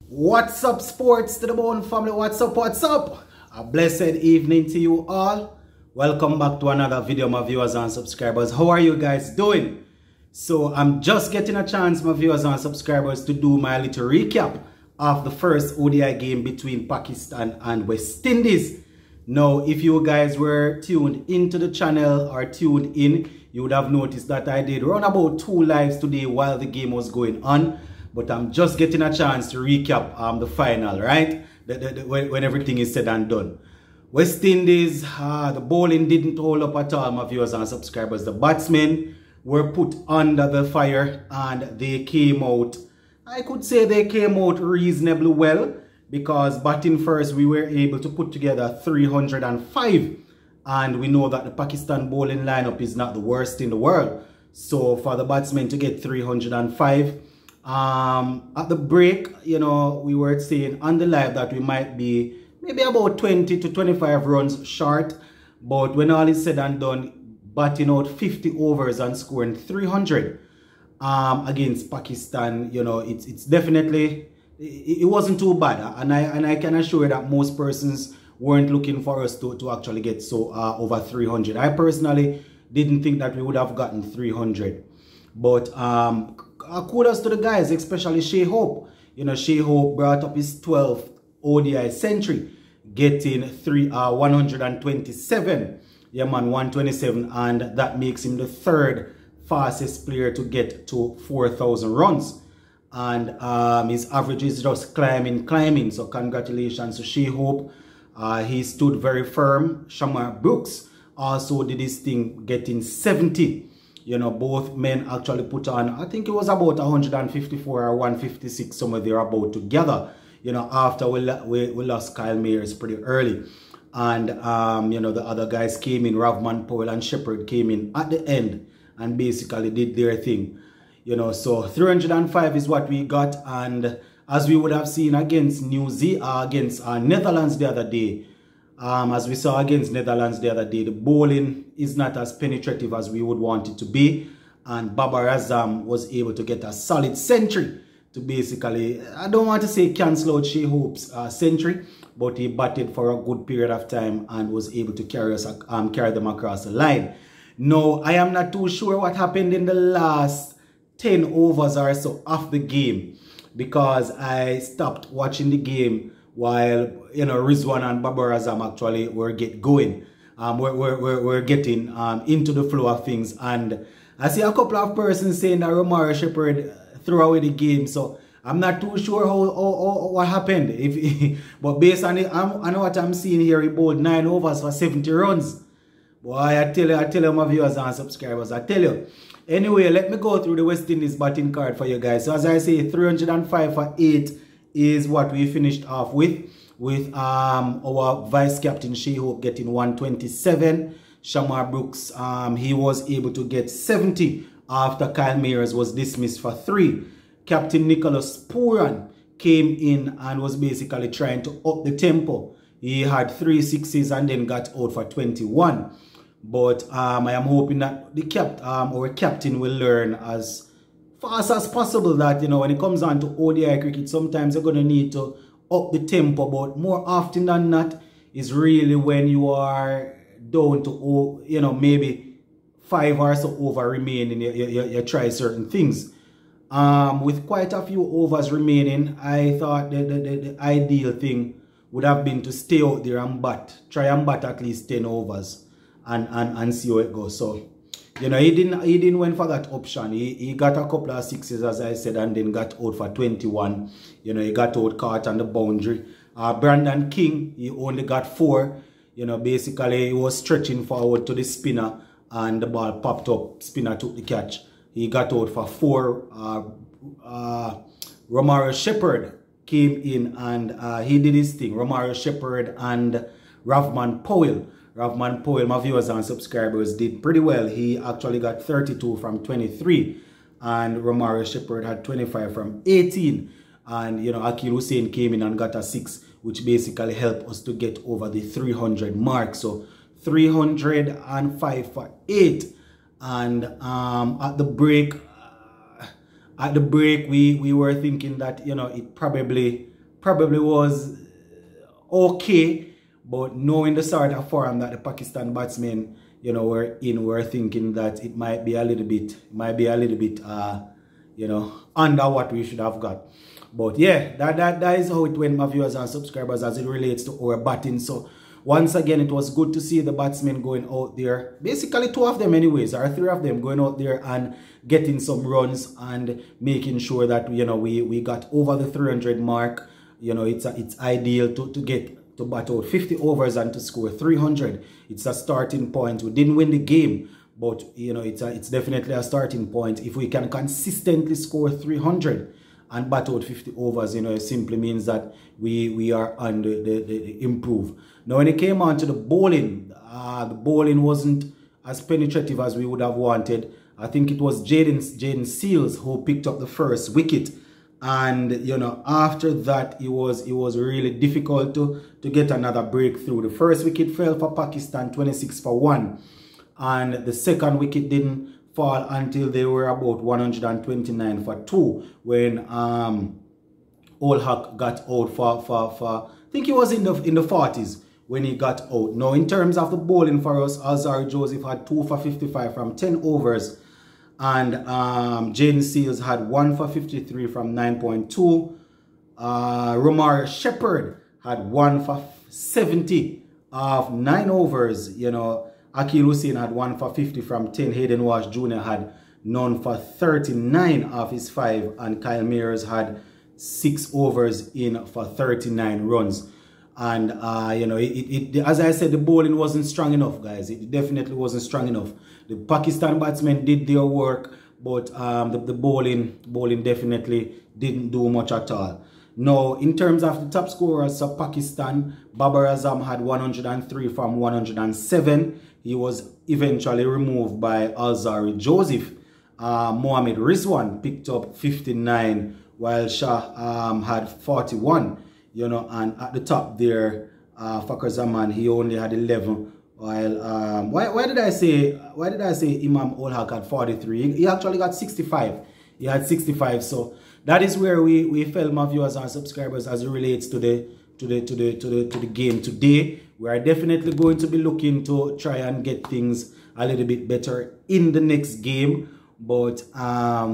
What's up, sports to the bone family? What's up? What's up? A blessed evening to you all. Welcome back to another video, my viewers and subscribers. How are you guys doing? So I'm just getting a chance, my viewers and subscribers, to do my little recap of the first ODI game between Pakistan and West Indies. Now, if you guys were tuned into the channel or tuned in, you would have noticed that I did run about 2 lives today while the game was going on. But I'm just getting a chance to recap the final, right? When everything is said and done. West Indies, the bowling didn't hold up at all, my viewers and subscribers. The batsmen were put under the fire and they came out, I could say they came out reasonably well, because batting first we were able to put together 305. And we know that the Pakistan bowling lineup is not the worst in the world. So for the batsmen to get 305, at the break, you know, we were saying on the live that we might be maybe about 20 to 25 runs short. But when all is said and done, batting out 50 overs and scoring 300 against Pakistan, you know, it's definitely, it wasn't too bad. And I can assure you that most persons weren't looking for us to actually get so over 300. I personally didn't think that we would have gotten 300. But kudos to the guys, especially Shai Hope. You know, Shai Hope brought up his 12th ODI century, getting 127. Yeah, man, 127. And that makes him the 3rd fastest player to get to 4,000 runs. And his average is just climbing. So congratulations to Shai Hope. He stood very firm. Shai Brooks also did his thing, getting 70. You know, both men actually put on, I think it was about 154 or 156, somewhere thereabout together. You know, after we lost Kyle Mayers pretty early. And, you know, the other guys came in, Ravman, Powell and Shepherd came in at the end and basically did their thing. You know, so 305 is what we got. And as we would have seen against against Netherlands the other day, as we saw against Netherlands the other day, the bowling is not as penetrative as we would want it to be. And Babar Azam was able to get a solid century to basically, I don't want to say cancel out Shai Hope's century, but he batted for a good period of time and was able to carry them across the line. Now, I am not too sure what happened in the last 10 overs or so of the game, because I stopped watching the game while, you know, Rizwan and Babar Azam actually were going. We're getting into the flow of things. And I see a couple of persons saying that Romario Shepherd threw away the game. So I'm not too sure what happened. But based on it, I know what I'm seeing here, he bowled 9 overs for 70 runs. Boy, I tell you, my viewers and subscribers, I tell you. Anyway, let me go through the West Indies batting card for you guys. So as I say, 305 for 8 is what we finished off with our vice captain Shai Hope getting 127. Shai Brooks, he was able to get 70 after Kyle Mayers was dismissed for 3. Captain Nicholas Pooran came in and was basically trying to up the tempo. He had 3 sixes and then got out for 21. But I am hoping that the our captain will learn as fast as possible that, you know, when it comes on to ODI cricket, sometimes you're going to need to up the tempo, but more often than not is really when you are down to, you know, maybe 5 or so over remaining, you try certain things. With quite a few overs remaining, I thought the ideal thing would have been to stay out there and try and bat at least 10 overs and see how it goes. So, you know, he didn't went for that option. He got a couple of sixes, as I said, and then got out for 21. You know, he got out caught on the boundary. Brandon King, he only got 4. You know, basically he was stretching forward to the spinner and the ball popped up. Spinner took the catch. He got out for 4. Romario Shepherd came in and he did his thing. Romario Shepherd and Ravman Powell. Ravman Powell, my viewers and subscribers, did pretty well. He actually got 32 from 23. And Romario Shepherd had 25 from 18. And, you know, Akil Hussain came in and got a 6, which basically helped us to get over the 300 mark. So 305 for 8. And at the break, we were thinking that, you know, it probably probably was okay, but knowing the sort of form that the Pakistan batsmen, you know, we're thinking that it might be a little bit, you know, under what we should have got. But yeah, that is how it went, my viewers and subscribers, as it relates to our batting. So once again, it was good to see the batsmen going out there. Basically, 2 of them anyways, or 3 of them going out there and getting some runs and making sure that, you know, we got over the 300 mark. You know, it's ideal to bat out 50 overs and to score 300. It's a starting point. We didn't win the game, but, you know, it's definitely a starting point. If we can consistently score 300 and bat out 50 overs, you know, it simply means that we are on the improve. Now, when it came on to the bowling wasn't as penetrative as we would have wanted. I think it was Jaden Seals who picked up the first wicket. And, you know, after that, it was really difficult to get another breakthrough. The first wicket fell for Pakistan, 26 for 1. And the second wicket didn't fall until they were about 129 for 2, when Olhak got out for I think he was in the 40s when he got out. Now, in terms of the bowling for us, Alzarri Joseph had 2 for 55 from 10 overs. And Jaden Seals had 1 for 53 from 9.2. Romario Shepherd had 1 for 70 of 9 overs. You know, Akil Hussain had 1 for 50 from 10. Hayden Walsh Jr. had none for 39 of his 5. And Kyle Mayers had 6 overs in for 39 runs. And, you know, as I said, the bowling wasn't strong enough, guys. It definitely wasn't strong enough. The Pakistan batsmen did their work, but the bowling definitely didn't do much at all. Now, in terms of the top scorers of Pakistan, Babar Azam had 103 from 107. He was eventually removed by Alzarri Joseph. Mohammad Rizwan picked up 59, while Shah had 41. You know, and at the top there, Fakhar Zaman, he only had 11. While why did I say Imam Olhak had 43? He actually got 65. He had 65. So that is where we fell, my viewers and subscribers, as it relates to the game today. We are definitely going to be looking to try and get things a little bit better in the next game. But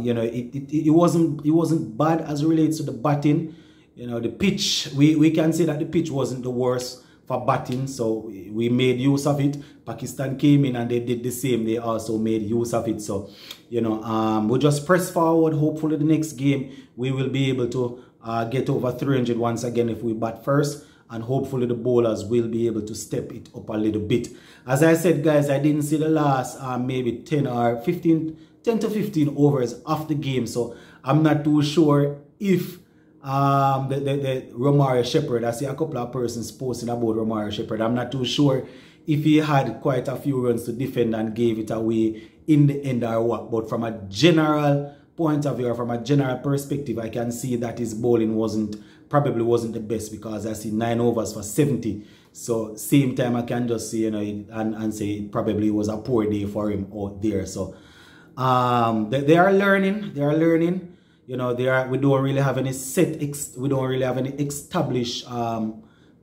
you know, it wasn't bad as it relates to the batting. You know, the pitch, we can say that the pitch wasn't the worst for batting, so we made use of it. Pakistan came in and they did the same. They also made use of it. So, you know, we'll just press forward. Hopefully the next game we will be able to get over 300 once again if we bat first. And hopefully the bowlers will be able to step it up a little bit. As I said, guys, I didn't see the last maybe 10 to 15 overs of the game. So I'm not too sure if the Romario Shepherd, I see a couple of persons posting about Romario Shepherd. I'm not too sure if he had quite a few runs to defend and gave it away in the end or what. But from a general point of view, or from a general perspective, I can see that his bowling probably wasn't the best, because I see 9 overs for 70. So same time I can just say, you know, and say it probably was a poor day for him out there. So they are learning. You know, we don't really have any established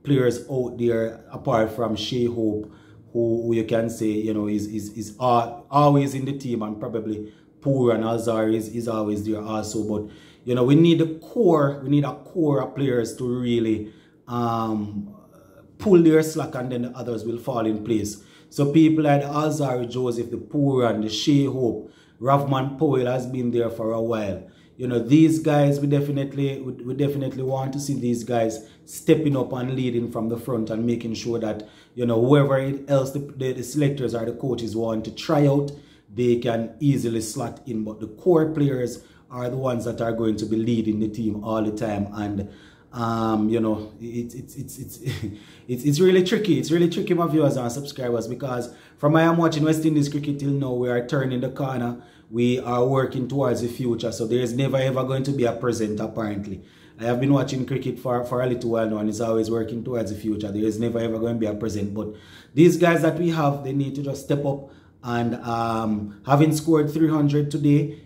players out there apart from Shai Hope, who you can say, you know, is always in the team, and probably Poor and Alzarri is always there also. But, you know, we need a core of players to really pull their slack, and then the others will fall in place. So people like Alzarri Joseph, the Poor and the Shai Hope, Ravman Powell has been there for a while. You know, these guys, we definitely want to see these guys stepping up and leading from the front and making sure that, you know, whoever else the selectors or the coaches want to try out, they can easily slot in. But the core players are the ones that are going to be leading the team all the time. And you know, it's really tricky. It's really tricky, my viewers and subscribers, because from I am watching West Indies cricket till now, we are turning the corner. We are working towards the future. So there is never ever going to be a present, apparently. I have been watching cricket for a little while now, and it's always working towards the future. There is never ever going to be a present. But these guys that we have, they need to just step up. And having scored 300 today,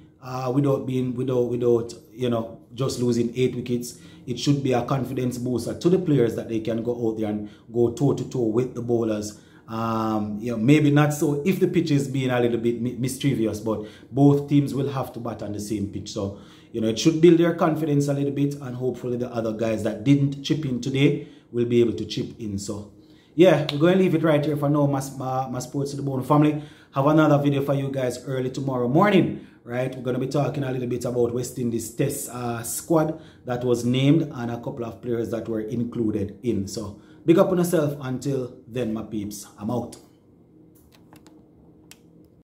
without you know, just losing 8 wickets, it should be a confidence booster to the players that they can go out there and go toe-to-toe with the bowlers. You know, maybe not so if the pitch is being a little bit mischievous, but both teams will have to bat on the same pitch. So, you know, it should build their confidence a little bit, and hopefully the other guys that didn't chip in today will be able to chip in. So, yeah, we're going to leave it right here for now, my Sports to the Bone family. Have another video for you guys early tomorrow morning, right? We're going to be talking a little bit about West Indies Test squad that was named and a couple of players that were included in. So, big up on yourself. Until then, my peeps, I'm out.